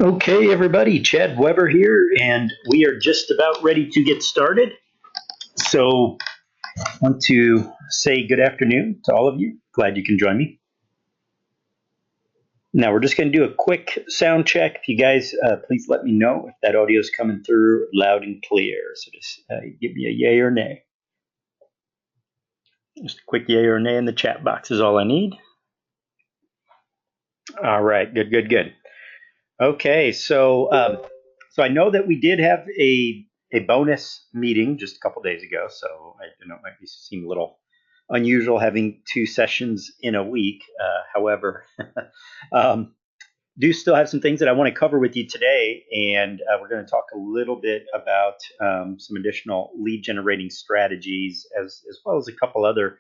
Okay, everybody, Chad Weber here, and we are just about ready to get started. So, I want to say good afternoon to all of you. Glad you can join me. Now, we're just going to do a quick sound check. If you guys please let me know if that audio is coming through loud and clear. So, just give me a yay or nay. Just a quick yay or nay in the chat box is all I need. All right, good, good, good. Okay, so I know that we did have a bonus meeting just a couple days ago. So I know it might seem a little unusual having two sessions in a week. However, um, do still have some things that I want to cover with you today, and we're going to talk a little bit about some additional lead generating strategies, as well as a couple other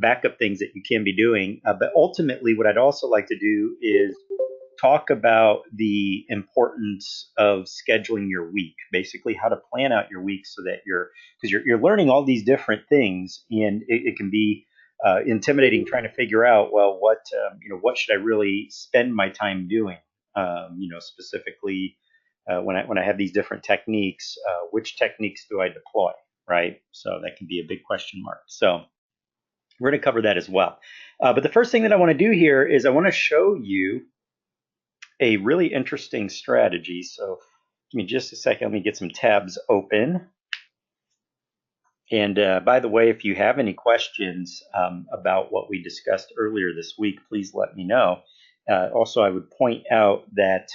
backup things that you can be doing. But ultimately, what I'd also like to do is talk about the importance of scheduling your week, basically how to plan out your week so that because you're learning all these different things, and it can be intimidating trying to figure out, well, what should I really spend my time doing? Specifically when I have these different techniques, which techniques do I deploy, right? So that can be a big question mark. So we're going to cover that as well. But the first thing that I want to do here is I want to show you a really interesting strategy. So give me just a second. Let me get some tabs open. And by the way, if you have any questions about what we discussed earlier this week, please let me know. Also, I would point out that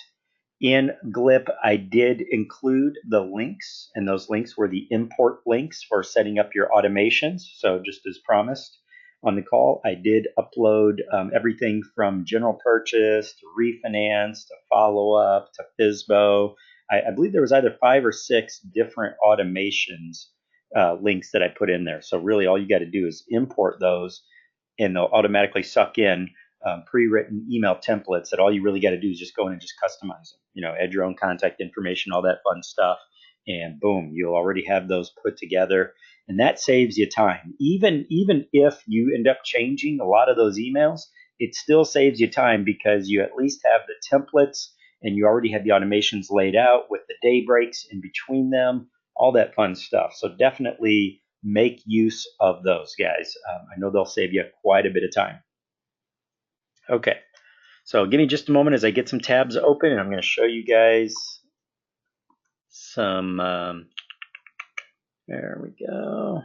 in GLIP, I did include the links, and those links were the import links for setting up your automations. So just as promised on the call, I did upload everything from general purchase to refinance to follow-up to FISBO. I believe there was either 5 or 6 different automations links that I put in there. So really all you got to do is import those, and they'll automatically suck in pre-written email templates that all you really got to do is just go in and just customize them. Add your own contact information, all that fun stuff, and boom, you'll already have those put together, and that saves you time. Even if you end up changing a lot of those emails, it still saves you time because you at least have the templates and you already have the automations laid out with the day breaks in between them, all that fun stuff. So definitely make use of those, guys. I know they'll save you quite a bit of time. Okay, so give me just a moment as I get some tabs open, and I'm going to show you guys some. There we go.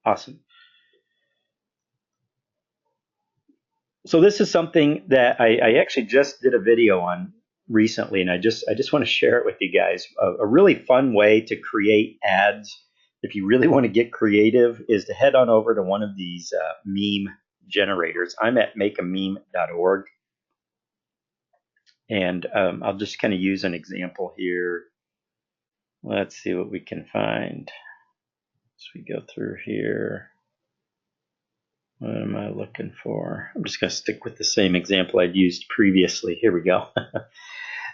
Awesome. So this is something that I actually just did a video on recently, and I just want to share it with you guys. A really fun way to create ads, if you really want to get creative, is to head on over to one of these meme generators. I'm at makeameme.org. And I'll just kind of use an example here. Let's see what we can find as we go through here. What am I looking for? I'm just going to stick with the same example I'd used previously. Here we go.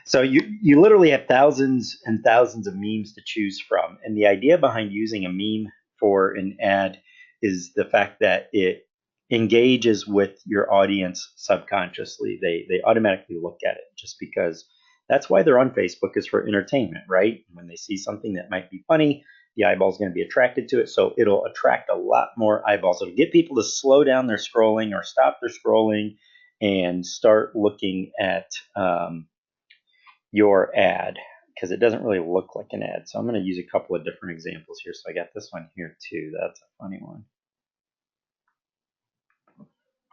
So you literally have thousands and thousands of memes to choose from. And the idea behind using a meme for an ad is the fact that it engages with your audience subconsciously. They automatically look at it just because that's why they're on Facebook, is for entertainment, right? When they see something that might be funny, the eyeball's going to be attracted to it. So it'll attract a lot more eyeballs. It'll get people to slow down their scrolling or stop their scrolling and start looking at your ad, because it doesn't really look like an ad. So I'm going to use a couple of different examples here. So I got this one here too. That's a funny one.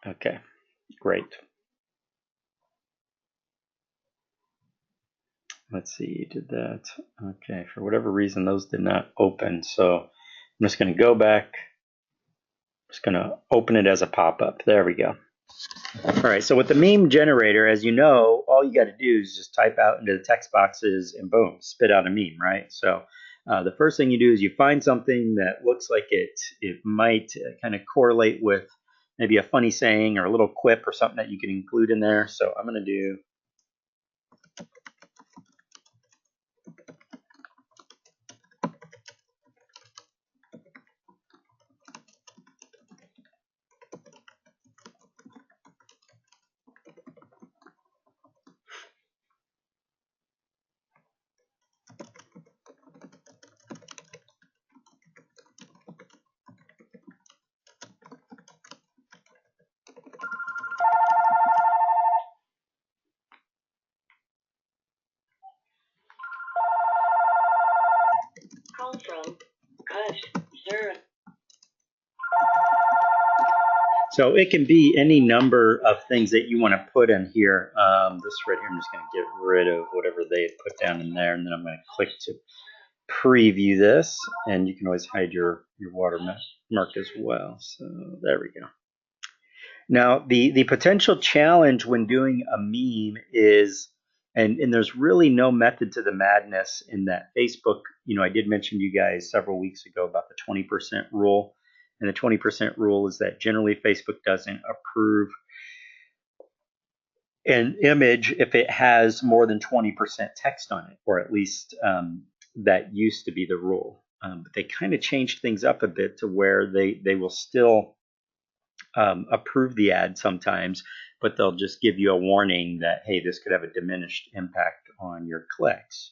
Okay, great. Let's see, did that. Okay, for whatever reason, those did not open. So I'm just going to go back. I'm just going to open it as a pop-up. There we go. All right, so with the meme generator, as you know, all you got to do is just type out into the text boxes and boom, spit out a meme, right? So the first thing you do is you find something that looks like it might kind of correlate with maybe a funny saying or a little quip or something that you can include in there. So I'm going to do So it can be any number of things that you want to put in here. This right here, I'm just going to get rid of whatever they had put down in there, and then I'm going to click to preview this, and you can always hide your watermark as well. So there we go. Now, the potential challenge when doing a meme is, and there's really no method to the madness in that Facebook, I did mention to you guys several weeks ago about the 20% rule. And the 20% rule is that generally Facebook doesn't approve an image if it has more than 20% text on it, or at least that used to be the rule. But they kind of changed things up a bit to where they will still approve the ad sometimes, but they'll just give you a warning that, hey, this could have a diminished impact on your clicks.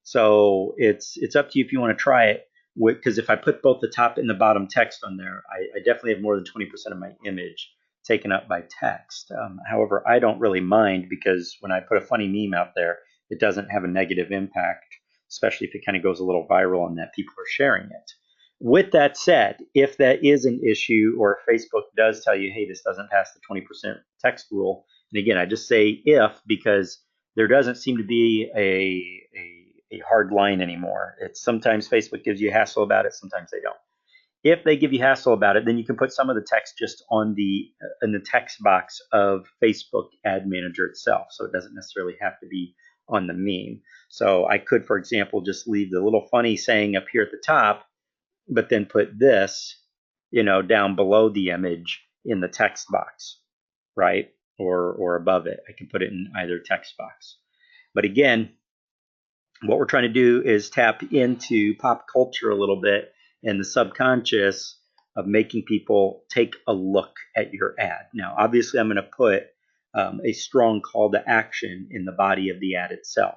So it's up to you if you want to try it. Because if I put both the top and the bottom text on there, I definitely have more than 20% of my image taken up by text. However, I don't really mind, because when I put a funny meme out there, it doesn't have a negative impact, especially if it kind of goes a little viral and that people are sharing it. With that said, if that is an issue, or Facebook does tell you, hey, this doesn't pass the 20% text rule, and again, I just say if, because there doesn't seem to be a hard line anymore. It's sometimes Facebook gives you a hassle about it, sometimes they don't. If they give you hassle about it, then you can put some of the text just on in the text box of Facebook Ad Manager itself. So it doesn't necessarily have to be on the meme. So I could, for example, just leave the little funny saying up here at the top, but then put this, down below the image in the text box, right? Or above it. I can put it in either text box. But again, what we're trying to do is tap into pop culture a little bit and the subconscious of making people take a look at your ad. Now, obviously, I'm going to put a strong call to action in the body of the ad itself.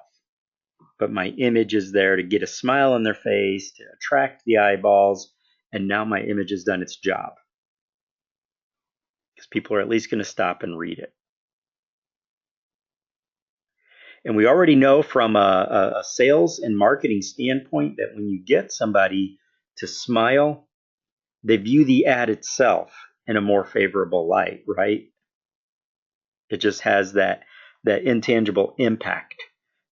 But my image is there to get a smile on their face, to attract the eyeballs, and now my image has done its job. Because people are at least going to stop and read it. And we already know from a sales and marketing standpoint that when you get somebody to smile, they view the ad itself in a more favorable light, right? It just has that intangible impact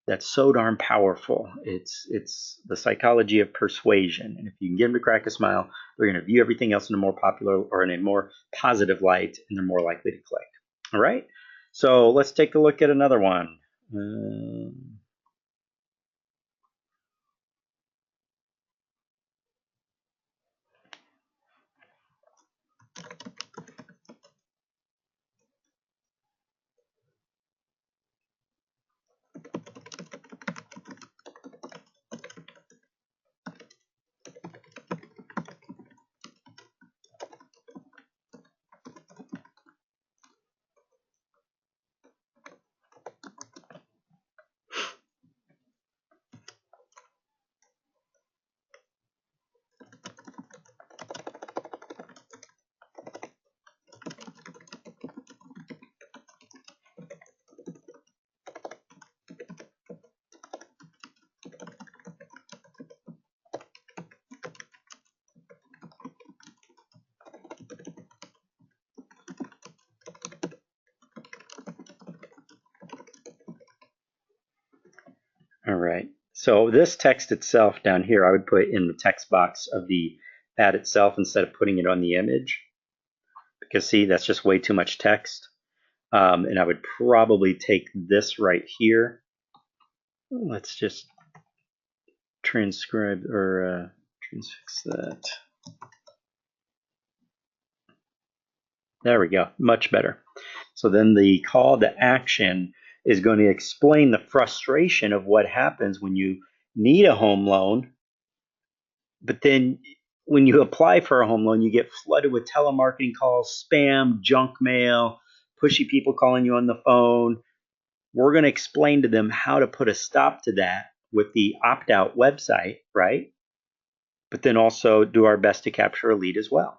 that's so darn powerful. It's the psychology of persuasion. And if you can get them to crack a smile, they're going to view everything else in a more popular or in a more positive light, and they're more likely to click. All right. So let's take a look at another one. All right. So this text itself down here, I would put in the text box of the ad itself instead of putting it on the image. Because see, that's just way too much text. And I would probably take this right here. Let's just transcribe or transfix that. There we go. Much better. So then the call to action is going to explain the frustration of what happens when you need a home loan, but then when you apply for a home loan, you get flooded with telemarketing calls, spam, junk mail, pushy people calling you on the phone. We're going to explain to them how to put a stop to that with the opt-out website, right? But then also do our best to capture a lead as well.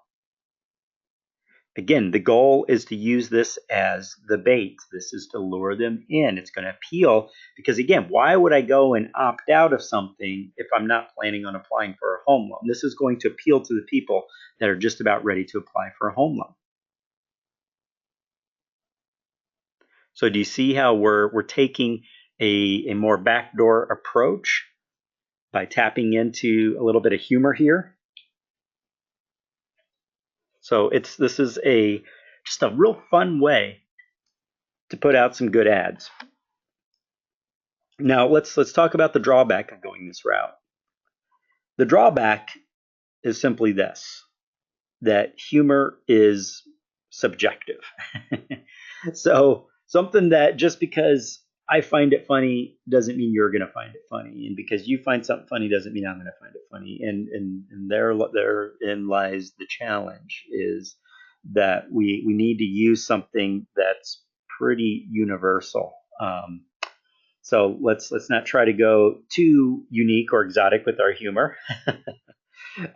Again, the goal is to use this as the bait. This is to lure them in. It's going to appeal because, again, why would I go and opt out of something if I'm not planning on applying for a home loan? This is going to appeal to the people that are just about ready to apply for a home loan. So do you see how we're taking a more backdoor approach by tapping into a little bit of humor here? So this is a just a real fun way to put out some good ads. Now let's talk about the drawback of going this route. The drawback is simply this, that humor is subjective. So something that just because I find it funny doesn't mean you're going to find it funny, and because you find something funny doesn't mean I'm going to find it funny. And therein lies the challenge, is that we need to use something that's pretty universal. So let's not try to go too unique or exotic with our humor.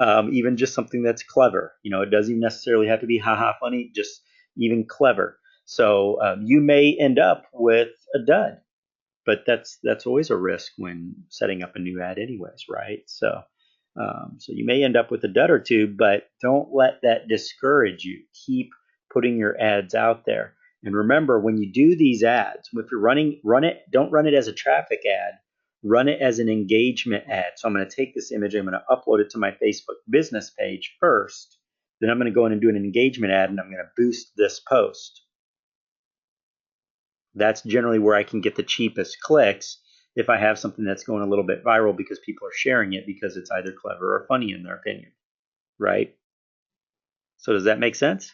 Even just something that's clever. It doesn't even necessarily have to be haha funny, just even clever. So you may end up with a dud, but that's always a risk when setting up a new ad, anyways, right? So you may end up with a dud or two, but don't let that discourage you. Keep putting your ads out there. And remember, when you do these ads, if you're don't run it as a traffic ad, run it as an engagement ad. So I'm going to take this image, I'm going to upload it to my Facebook business page first. Then I'm going to go in and do an engagement ad, and I'm going to boost this post. That's generally where I can get the cheapest clicks if I have something that's going a little bit viral because people are sharing it because it's either clever or funny in their opinion, right? So does that make sense?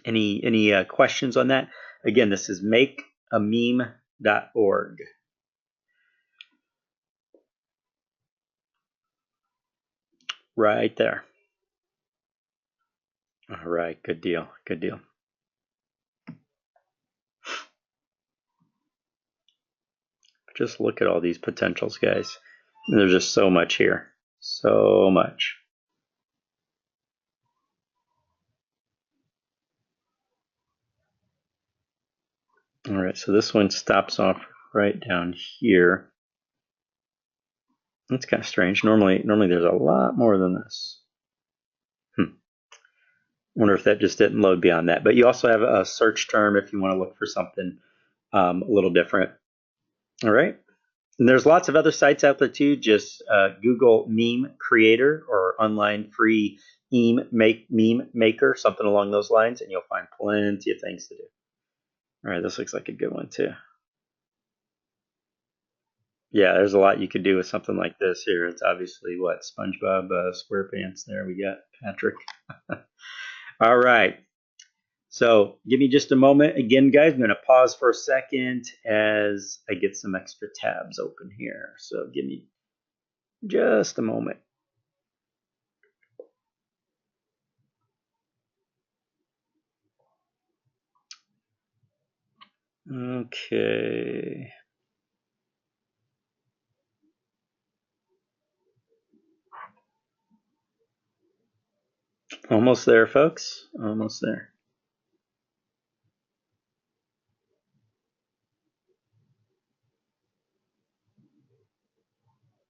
Any questions on that? Again, this is makeameme.org. Right there. All right, good deal. Good deal. Just look at all these potentials, guys. There's just so much here. So much. All right, so this one stops off right down here. That's kind of strange. Normally there's a lot more than this. Wonder if that just didn't load beyond that. But you also have a search term if you want to look for something a little different. All right. And there's lots of other sites out there too. Just Google meme creator or online free meme maker, something along those lines, and you'll find plenty of things to do. All right, this looks like a good one too. Yeah, there's a lot you could do with something like this here. It's obviously what, SpongeBob SquarePants. There we got Patrick. All right. So give me just a moment. Again, guys, I'm going to pause for a second as I get some extra tabs open here. So give me just a moment. Okay. Almost there, folks. Almost there.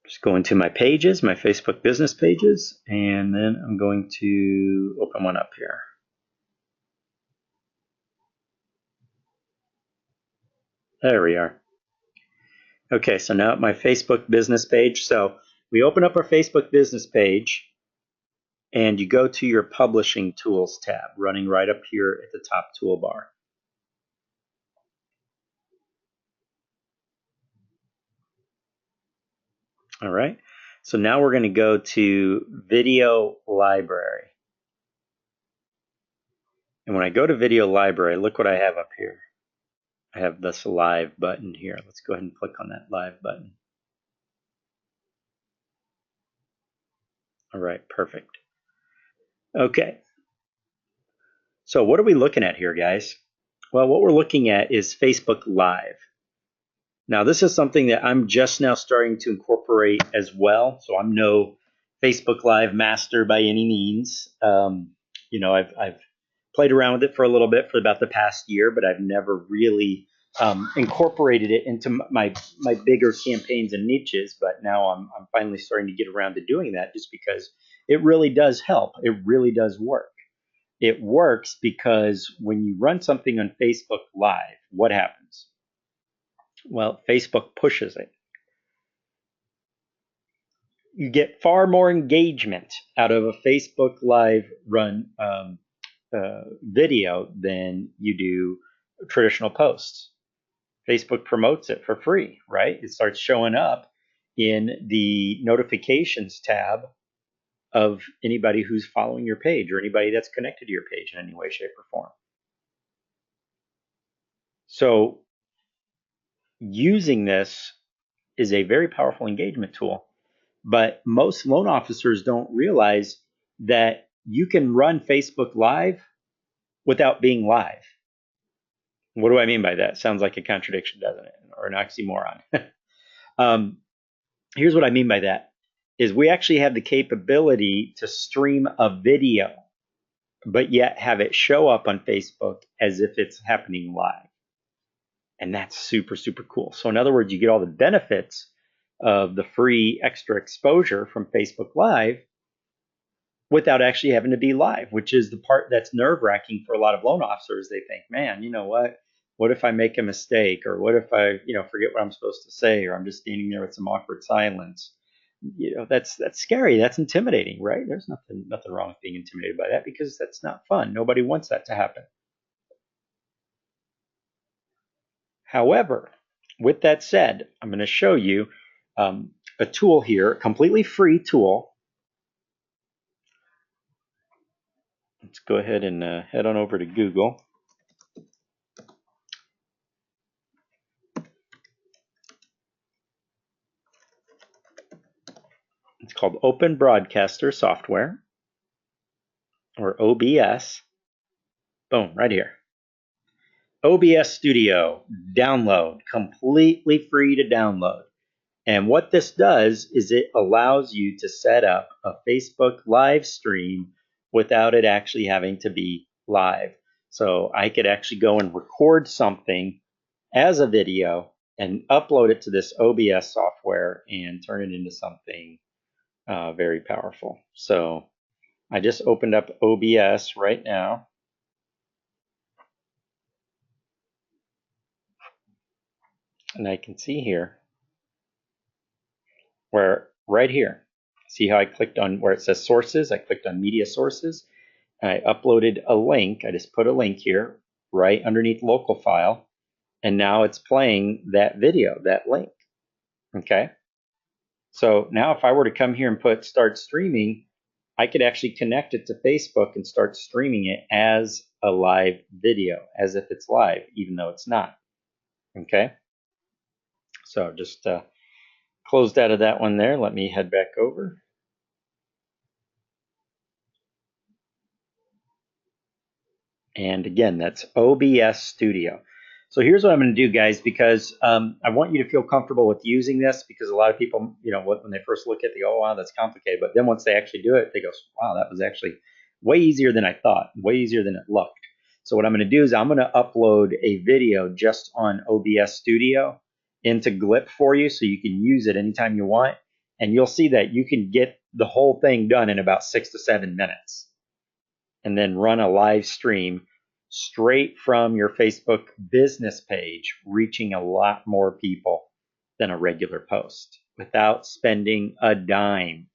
Just going to my pages, my Facebook business pages, and then I'm going to open one up here. There we are. Okay, so now at my Facebook business page. So we open up our Facebook business page, and you go to your Publishing Tools tab, running right up here at the top toolbar. All right, so now we're going to go to Video Library. And when I go to Video Library, look what I have up here. I have this Live button here. Let's go ahead and click on that Live button. All right, perfect. Okay. So what are we looking at here, guys? Well, what we're looking at is Facebook Live. Now, this is something that I'm just now starting to incorporate as well. So I'm no Facebook Live master by any means. I've played around with it for a little bit for about the past year, but I've never really incorporated it into my bigger campaigns and niches. But now I'm finally starting to get around to doing that, just because it really does help. It really does work. It works because when you run something on Facebook Live, what happens? Well, Facebook pushes it. You get far more engagement out of a Facebook Live run video than you do traditional posts. Facebook promotes it for free, right? It starts showing up in the notifications tab of anybody who's following your page or anybody that's connected to your page in any way, shape, or form. So using this is a very powerful engagement tool, but most loan officers don't realize that you can run Facebook Live without being live. What do I mean by that? Sounds like a contradiction, doesn't it? Or an oxymoron. um, Here's what I mean by that is we actually have the capability to stream a video, but yet have it show up on Facebook as if it's happening live. And that's super, super cool. So in other words, you get all the benefits of the free extra exposure from Facebook Live without actually having to be live, which is the part that's nerve wracking for a lot of loan officers. They think, man, you know what? What if I make a mistake? Or what if I, forget what I'm supposed to say? Or I'm just standing there with some awkward silence. That's scary. That's intimidating, right? There's nothing wrong with being intimidated by that because that's not fun. Nobody wants that to happen. However, with that said, I'm going to show you a tool here, a completely free tool. Let's go ahead and head on over to Google. It's called Open Broadcaster Software, or OBS. Boom, right here. OBS Studio, download, completely free to download. And what this does is it allows you to set up a Facebook live stream without it actually having to be live. So I could actually go and record something as a video and upload it to this OBS software and turn it into something very powerful. So I just opened up OBS right now. And I can see here where right here, see how I clicked on where it says sources? I clicked on media sources. And I uploaded a link. I just put a link here right underneath local file. And now it's playing that video, that link. Okay. So now if I were to come here and put start streaming, I could actually connect it to Facebook and start streaming it as a live video, as if it's live, even though it's not. Okay. So just closed out of that one there. Let me head back over. And again, that's OBS Studio. So here's what I'm going to do, guys, because I want you to feel comfortable with using this, because a lot of people, when they first look at the, oh, wow, that's complicated. But then once they actually do it, they go, wow, that was actually way easier than I thought, way easier than it looked. So what I'm going to do is I'm going to upload a video just on OBS Studio into Glip for you so you can use it anytime you want. And you'll see that you can get the whole thing done in about 6 to 7 minutes and then run a live stream straight from your Facebook business page, reaching a lot more people than a regular post without spending a dime.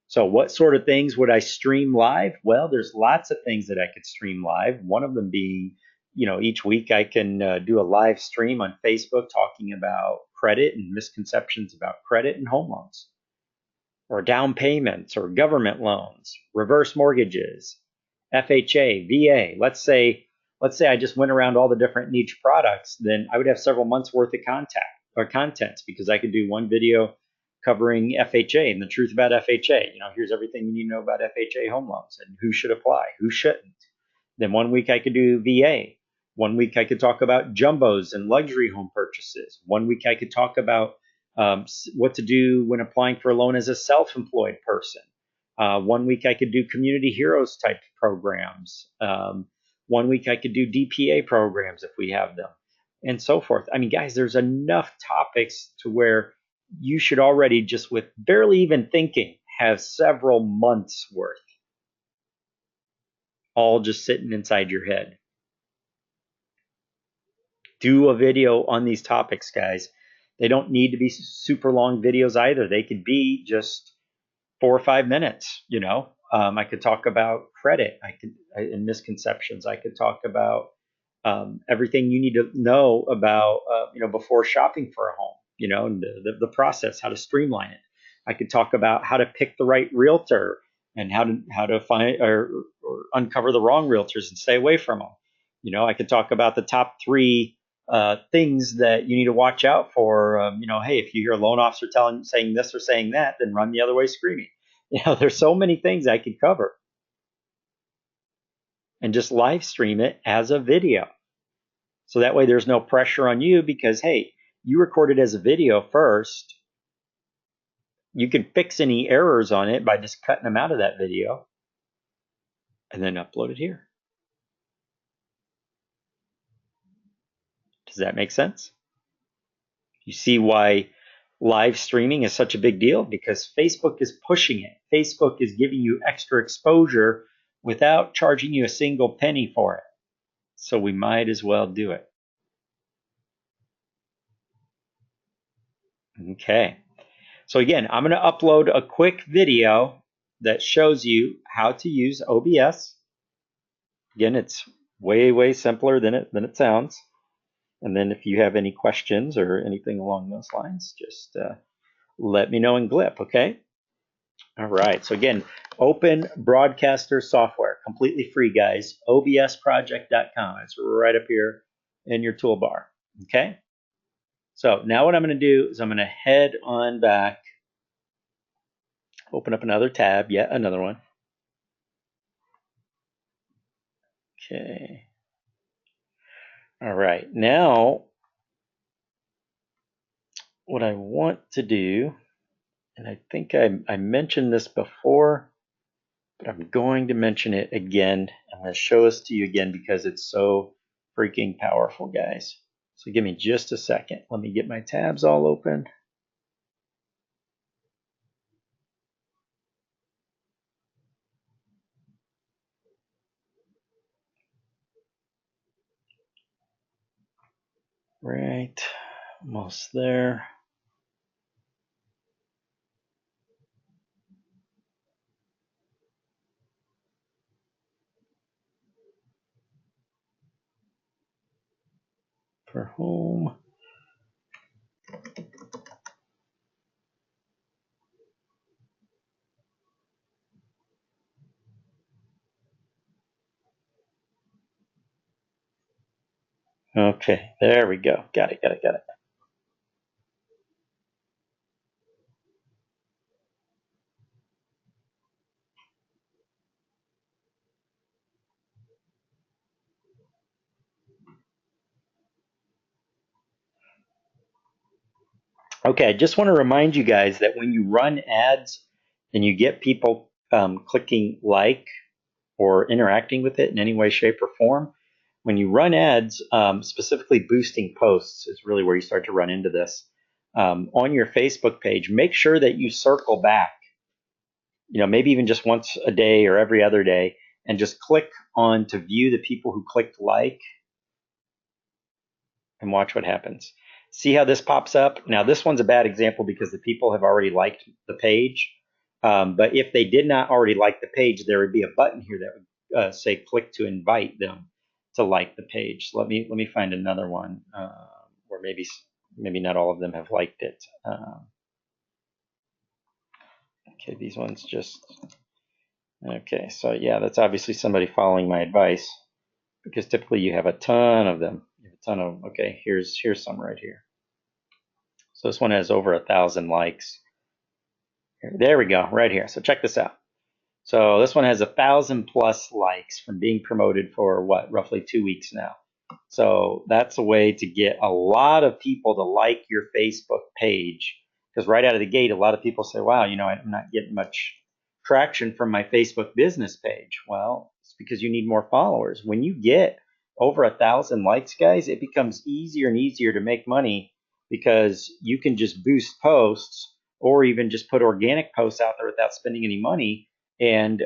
So what sort of things would I stream live? Well, there's lots of things that I could stream live. One of them being, each week I can do a live stream on Facebook talking about credit and misconceptions about credit and home loans, or down payments, or government loans, reverse mortgages, FHA, VA. Let's say I just went around all the different niche products, then I would have several months worth of content, because I could do one video covering FHA and the truth about FHA. Here's everything you need to know about FHA home loans and who should apply, who shouldn't. Then one week I could do VA. One week I could talk about jumbos and luxury home purchases. One week I could talk about what to do when applying for a loan as a self-employed person. One week I could do community heroes type programs. One week I could do DPA programs if we have them, and so forth. I mean, guys, there's enough topics to where you should already, just with barely even thinking, have several months worth all just sitting inside your head. Do a video on these topics, guys. They don't need to be super long videos either. They could be just 4 or 5 minutes. I could talk about credit. And misconceptions. I could talk about everything you need to know about, before shopping for a home. And the process, how to streamline it. I could talk about how to pick the right realtor and how to find or uncover the wrong realtors and stay away from them. I could talk about the top three things that you need to watch out for. Hey, if you hear a loan officer saying this or saying that, then run the other way screaming. There's so many things I could cover and just live stream it as a video. So that way there's no pressure on you because, hey, you recorded as a video first. You can fix any errors on it by just cutting them out of that video and then upload it here. Does that make sense? You see why live streaming is such a big deal? Because Facebook is pushing it. Facebook is giving you extra exposure without charging you a single penny for it. So we might as well do it. Okay. So again, I'm going to upload a quick video that shows you how to use OBS. Again, it's way, way simpler than it sounds. And then if you have any questions or anything along those lines, just let me know in GLIP, okay? All right. So again, Open Broadcaster Software, completely free, guys. obsproject.com. It's right up here in your toolbar, okay? So now what I'm going to do is I'm going to head on back, open up another tab, yet another one. Okay. All right. Now, what I want to do, and I think I mentioned this before, but I'm going to mention it again. I'm going to show this to you again because it's so freaking powerful, guys. So give me just a second. Let me get my tabs all open. Right, almost there. For home. Okay, there we go. Got it. Okay, I just want to remind you guys that when you run ads and you get people clicking like or interacting with it in any way, shape, or form, when you run ads, specifically boosting posts is really where you start to run into this. On your Facebook page, make sure that you circle back, maybe even just once a day or every other day, and just click on to view the people who clicked like and watch what happens. See how this pops up? Now, this one's a bad example because the people have already liked the page. But if they did not already like the page, there would be a button here that would say click to invite them to like the page. So let me find another one where maybe not all of them have liked it. Okay, these ones just okay. So yeah, that's obviously somebody following my advice because typically you have a ton of them. You have a ton of okay. Here's some right here. So this one has over 1,000 likes. There we go, right here. So check this out. So this one has 1,000+ likes from being promoted for roughly 2 weeks now. So that's a way to get a lot of people to like your Facebook page. Because right out of the gate, a lot of people say, wow, I'm not getting much traction from my Facebook business page. Well, it's because you need more followers. When you get over 1,000 likes, guys, it becomes easier and easier to make money because you can just boost posts or even just put organic posts out there without spending any money and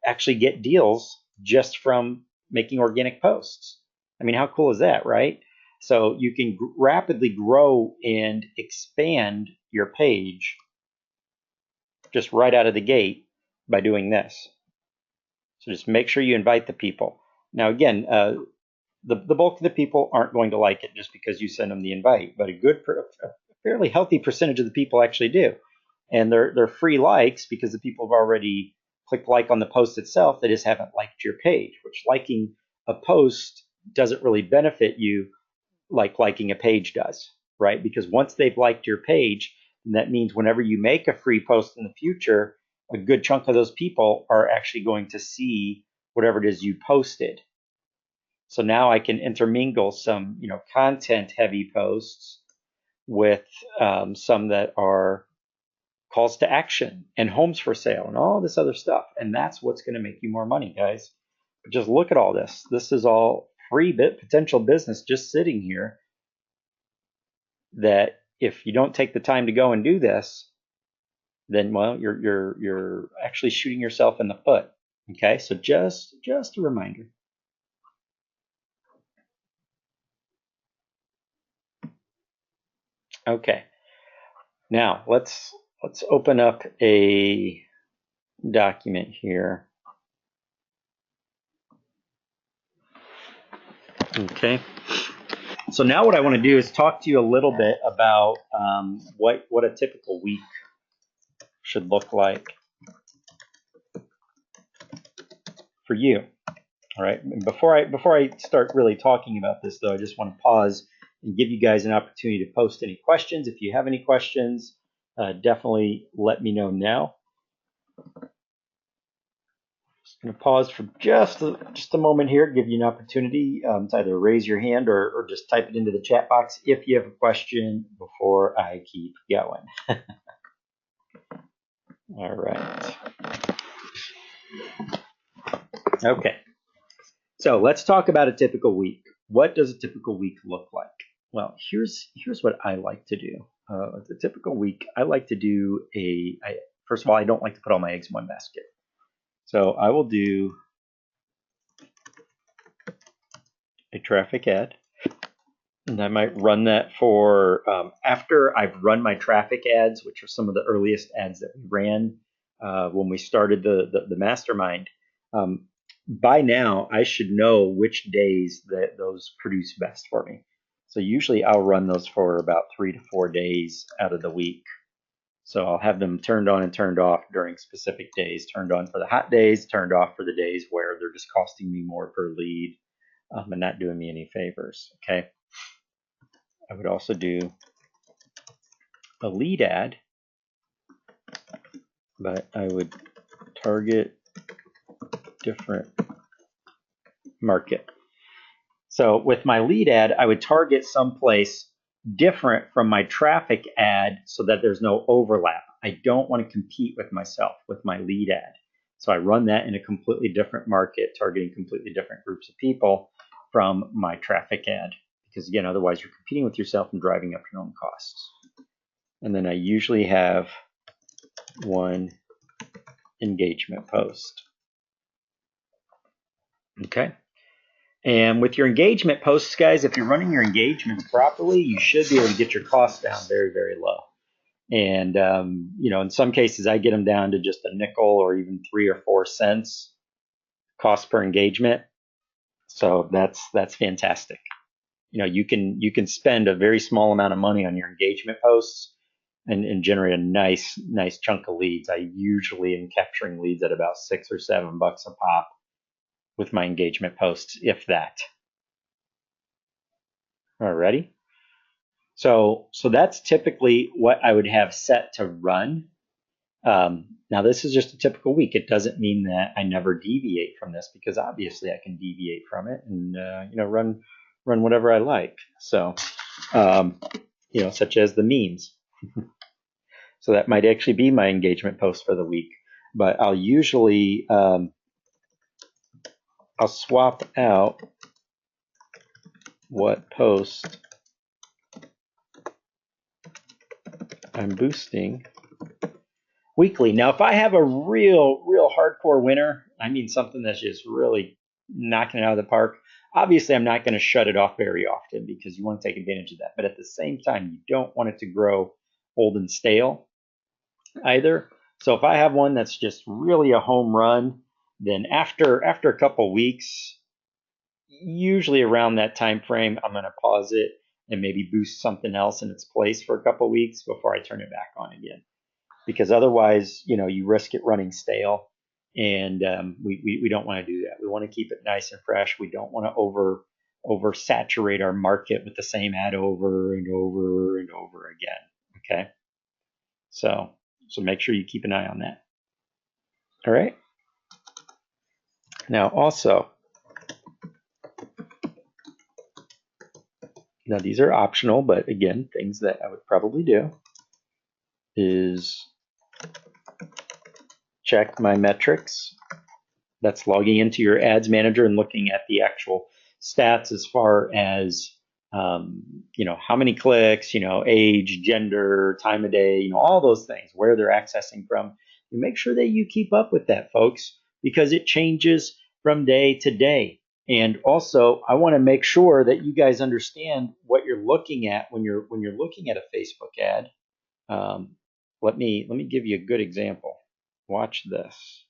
actually get deals just from making organic posts. I mean, how cool is that, right? So you can rapidly grow and expand your page just right out of the gate by doing this. So just make sure you invite the people. Now, again, the bulk of the people aren't going to like it just because you send them the invite, but a fairly healthy percentage of the people actually do. And they're free likes because the people have already clicked like on the post itself. They just haven't liked your page, which liking a post doesn't really benefit you like liking a page does, right? Because once they've liked your page, that means whenever you make a free post in the future, a good chunk of those people are actually going to see whatever it is you posted. So now I can intermingle some, content heavy posts with some that are calls to action and homes for sale and all this other stuff. And that's what's going to make you more money, guys. But just look at all this. This is all free potential business just sitting here that if you don't take the time to go and do this, then well, you're actually shooting yourself in the foot. Okay, so just a reminder. Okay, now let's open up a document here. Okay, so now what I want to do is talk to you a little bit about what a typical week should look like for you. All right. Before I start really talking about this, though, I just want to pause and give you guys an opportunity to post any questions. If you have any questions, definitely let me know now. Just going to pause for just a moment here, give you an opportunity to either raise your hand or just type it into the chat box if you have a question before I keep going. All right. Okay. So let's talk about a typical week. What does a typical week look like? Well, here's what I like to do. A typical week, I like to do first of all, I don't like to put all my eggs in one basket. So I will do a traffic ad, and I might run that for after I've run my traffic ads, which are some of the earliest ads that we ran when we started the mastermind. By now, I should know which days that those produce best for me. So usually I'll run those for about 3 to 4 days out of the week. So I'll have them turned on and turned off during specific days, turned on for the hot days, turned off for the days where they're just costing me more per lead and not doing me any favors. Okay. I would also do a lead ad, but I would target different market. So with my lead ad, I would target someplace different from my traffic ad so that there's no overlap. I don't want to compete with myself with my lead ad. So I run that in a completely different market, targeting completely different groups of people from my traffic ad. Because again, otherwise you're competing with yourself and driving up your own costs. And then I usually have one engagement post. Okay. And with your engagement posts, guys, if you're running your engagements properly, you should be able to get your costs down very, very low. And, in some cases, I get them down to just a nickel or even 3 or 4 cents cost per engagement. So that's fantastic. You can spend a very small amount of money on your engagement posts and generate a nice chunk of leads. I usually am capturing leads at about $6 or $7 a pop with my engagement posts, if that. Alrighty. So that's typically what I would have set to run. Now this is just a typical week. It doesn't mean that I never deviate from this, because obviously I can deviate from it and run whatever I like. So such as the memes. So that might actually be my engagement post for the week. But I'll usually I'll swap out what post I'm boosting weekly. Now, if I have a real hardcore winner, I mean something that's just really knocking it out of the park, obviously I'm not going to shut it off very often because you want to take advantage of that. But at the same time, you don't want it to grow old and stale either. So if I have one that's just really a home run, then after a couple weeks, usually around that time frame, I'm going to pause it and maybe boost something else in its place for a couple weeks before I turn it back on again. Because otherwise, you risk it running stale, and we don't want to do that. We want to keep it nice and fresh. We don't want to oversaturate our market with the same ad over and over and over again. Okay, so make sure you keep an eye on that. All right. Now also, now these are optional, but again, things that I would probably do is check my metrics. That's logging into your ads manager and looking at the actual stats as far as how many clicks, age, gender, time of day, all those things, where they're accessing from. You make sure that you keep up with that, folks, because it changes from day to day. And also, I want to make sure that you guys understand what you're looking at when you're looking at a Facebook ad. Let me give you a good example. Watch this.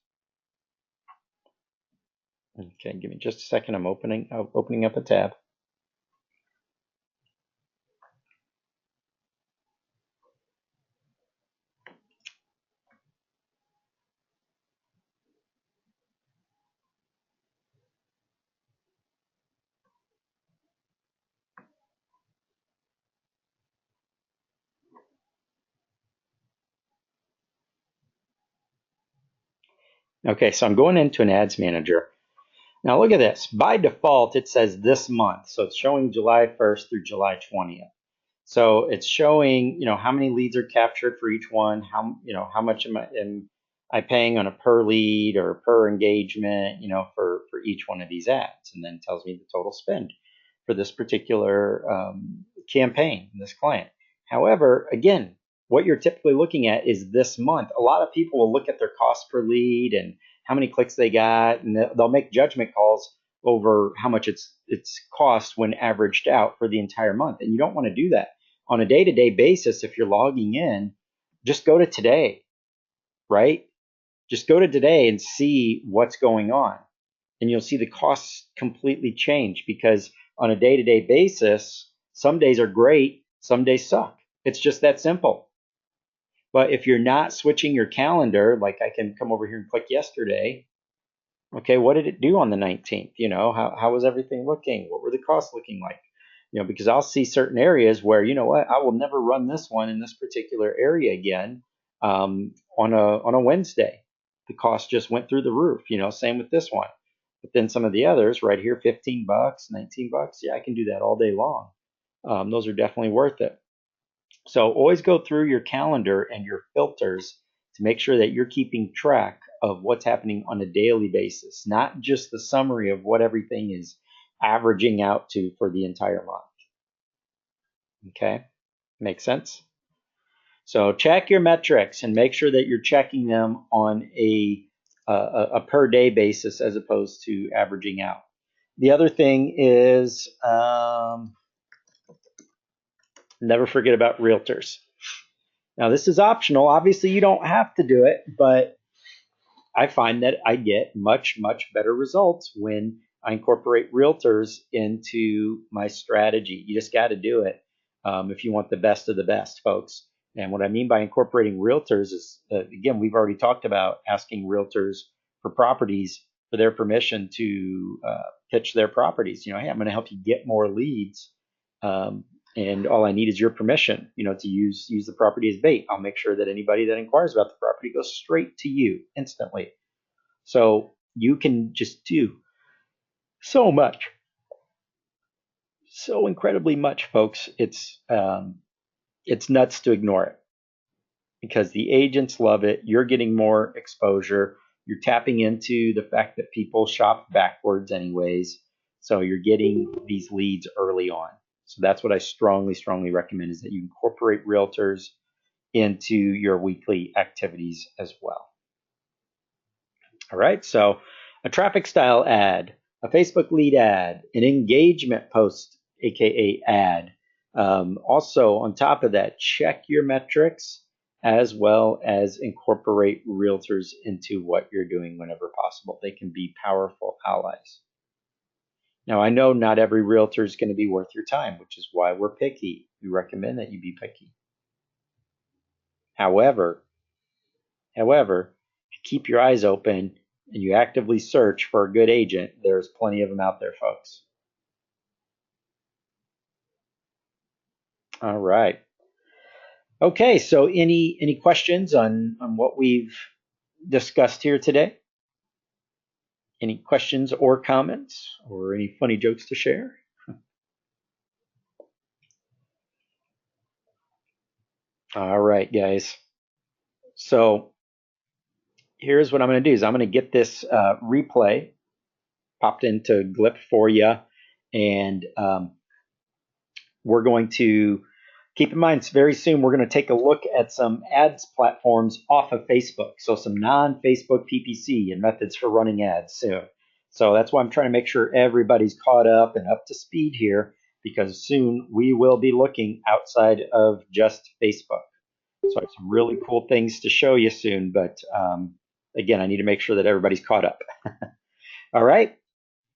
Okay, give me just a second. I'm opening up a tab. Okay, so I'm going into an ads manager. Now look at this. By default, it says this month. So it's showing July 1st through July 20th. So it's showing, how many leads are captured for each one, how much am I paying on a per lead or per engagement, for each one of these ads, and then tells me the total spend for this particular campaign, this client. However, again, what you're typically looking at is this month. A lot of people will look at their cost per lead and how many clicks they got, and they'll make judgment calls over how much it's cost when averaged out for the entire month. And you don't want to do that. On a day-to-day basis, if you're logging in, just go to today, right? Just go to today and see what's going on. And you'll see the costs completely change because on a day-to-day basis, some days are great, some days suck. It's just that simple. But if you're not switching your calendar, like I can come over here and click yesterday, okay, what did it do on the 19th? How was everything looking? What were the costs looking like? Because I'll see certain areas where, I will never run this one in this particular area again on a Wednesday. The cost just went through the roof, same with this one. But then some of the others right here, $15, $19, yeah, I can do that all day long. Those are definitely worth it. So always go through your calendar and your filters to make sure that you're keeping track of what's happening on a daily basis, not just the summary of what everything is averaging out to for the entire month. Okay, makes sense? So check your metrics and make sure that you're checking them on a per day basis as opposed to averaging out. The other thing is never forget about realtors. Now, this is optional. Obviously, you don't have to do it, but I find that I get much better results when I incorporate realtors into my strategy. You just got to do it if you want the best of the best, folks. And what I mean by incorporating realtors is, again, we've already talked about asking realtors for properties for their permission to pitch their properties. Hey, I'm going to help you get more leads. And all I need is your permission, to use the property as bait. I'll make sure that anybody that inquires about the property goes straight to you instantly. So you can just do so much, so incredibly much, folks. It's nuts to ignore it because the agents love it. You're getting more exposure. You're tapping into the fact that people shop backwards anyways. So you're getting these leads early on. So that's what I strongly recommend is that you incorporate realtors into your weekly activities as well. All right, so a traffic style ad, a Facebook lead ad, an engagement post, aka ad. Also, on top of that, check your metrics as well as incorporate realtors into what you're doing whenever possible. They can be powerful allies. Now, I know not every realtor is going to be worth your time, which is why we're picky. We recommend that you be picky. However, keep your eyes open and you actively search for a good agent. There's plenty of them out there, folks. All right. Okay, so any questions on what we've discussed here today? Any questions or comments or any funny jokes to share? All right, guys. So here's what I'm going to do is I'm going to get this replay popped into Glip for you, and we're going to keep in mind very soon we're going to take a look at some ads platforms off of Facebook, so some non-Facebook PPC and methods for running ads soon. So that's why I'm trying to make sure everybody's caught up and up to speed here, because soon we will be looking outside of just Facebook. So I have some really cool things to show you soon, but again, I need to make sure that everybody's caught up. All right.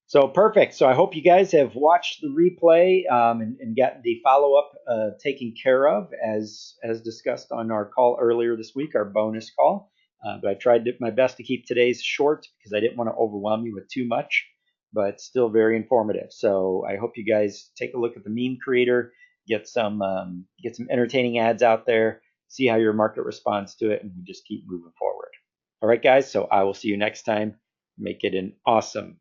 So perfect. So I hope you guys have watched the replay and gotten the follow-up taken care of as discussed on our call earlier this week, our bonus call. But I tried my best to keep today's short because I didn't want to overwhelm you with too much, but still very informative. So I hope you guys take a look at the meme creator, get some entertaining ads out there, see how your market responds to it, and we just keep moving forward. All right, guys. So I will see you next time. Make it an awesome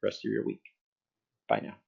rest of your week. Bye now.